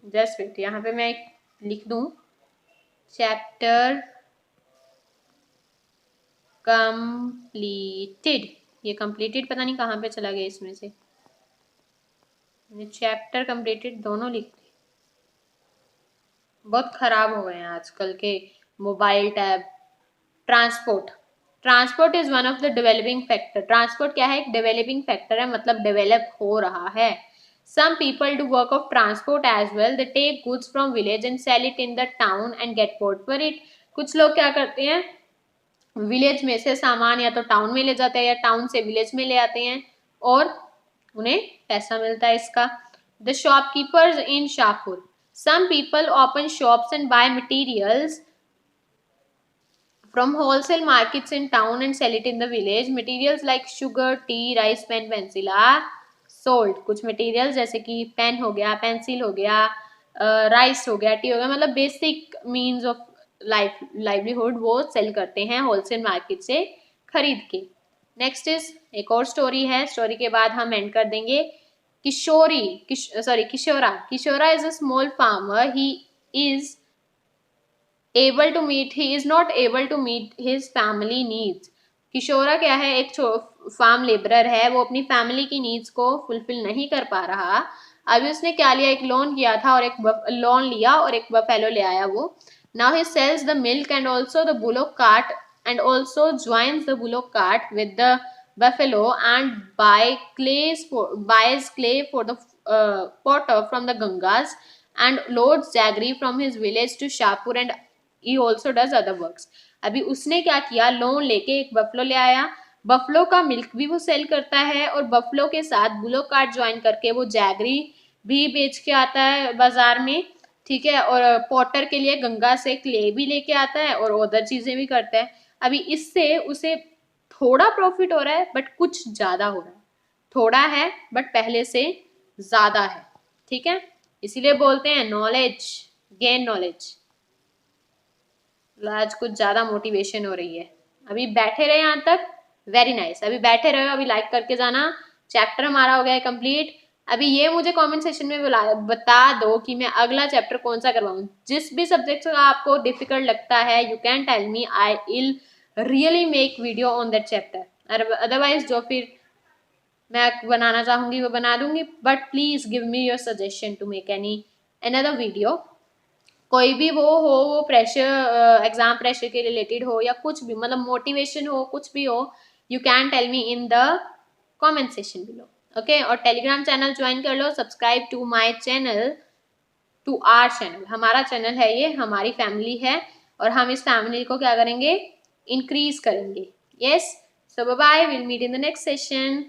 जस्ट वेट, यहाँ पे मैं लिख दूं चैप्टर कंप्लीटेड, ये कंप्लीटेड पता नहीं कहाँ पे चला गया इसमें से, चैप्टर कंप्लीटेड दोनों लिख दिए। बहुत खराब हो गए हैं आजकल के mobile tab. Transport, transport is one of the developing factor. Transport क्या है? एक डेवलपिंग फैक्टर है, मतलब डेवलप हो रहा है। Some people do work of transport as well. They take goods from village and sell it in the town and get paid for it. कुछ लोग क्या करते हैं, विलेज में से सामान या तो टाउन में ले जाते हैं या टाउन से विलेज में ले आते हैं और उन्हें पैसा मिलता है इसका। The shopkeepers in Shahpur, some people open shops and buy materials from wholesale markets in town and sell it in the village. Materials like sugar, tea, rice, pen, pencil are sold. कुछ materials जैसे कि pen हो गया, pencil हो गया, rice हो गया, T हो गया, मतलब बेसिक मीन्स ऑफ लाइवलीहुड वो सेल करते हैं होलसेल मार्केट से खरीद के। नेक्स्ट इज एक और स्टोरी है, स्टोरी के बाद हम एंड कर देंगे। Kishora is a small farmer, he is not able to meet his family needs. Kishora क्या है, एक फार्म लेबरर है, वो अपनी फैमिली की नीड्स को फुलफिल नहीं कर पा रहा। अभी उसने क्या लिया, एक लोन किया था और एक बफेलो ले आया वो। Now he sells the milk and also the bullock cart and also joins the bullock cart with the buffalo and buys clay for the potter from the Gangas and loads jaggery from his village to Shahpur and he also does other works. अभी उसने क्या किया, loan लेके एक buffalo ले आया, buffalo का milk भी वो सेल करता है और बफलो के साथ बुलो कार्ट ज्वाइन करके वो जैगरी भी बेच के आता है बाजार में, ठीक है, और पॉटर के लिए गंगा से क्ले भी लेके आता है और अदर चीजें भी करता है। अभी इससे उसे थोड़ा प्रॉफिट हो रहा है बट कुछ ज्यादा हो रहा है, थोड़ा है बट पहले से ज्यादा है, ठीक है, इसीलिए बोलते हैं नॉलेज, गेन नॉलेज। आज कुछ ज्यादा मोटिवेशन हो रही है। अभी बैठे रहे यहाँ तक, वेरी नाइस, अभी बैठे रहे, अभी लाइक करके जाना। चैप्टर हमारा हो गया है कंप्लीट। अभी ये मुझे कमेंट सेक्शन में बता दो कि मैं अगला चैप्टर कौन सा करवाऊं। जिस भी सब्जेक्ट का आपको डिफिकल्ट लगता है you can tell me, I will really make video on that chapter. Otherwise जो फिर मैं बनाना चाहूंगी वो बना दूंगी, but please give me your suggestion to make any another video. कोई भी वो प्रेशर, एग्जाम प्रेशर के रिलेटेड हो या कुछ भी, मतलब मोटिवेशन हो, कुछ भी हो, you can tell me in the comment section below, okay. और टेलीग्राम चैनल ज्वाइन कर लो, subscribe to my channel, to our channel, हमारा चैनल है ये, हमारी फैमिली है और हम इस फैमिली को क्या करेंगे, इंक्रीज करेंगे। Yes, so bye bye, will meet in the next session.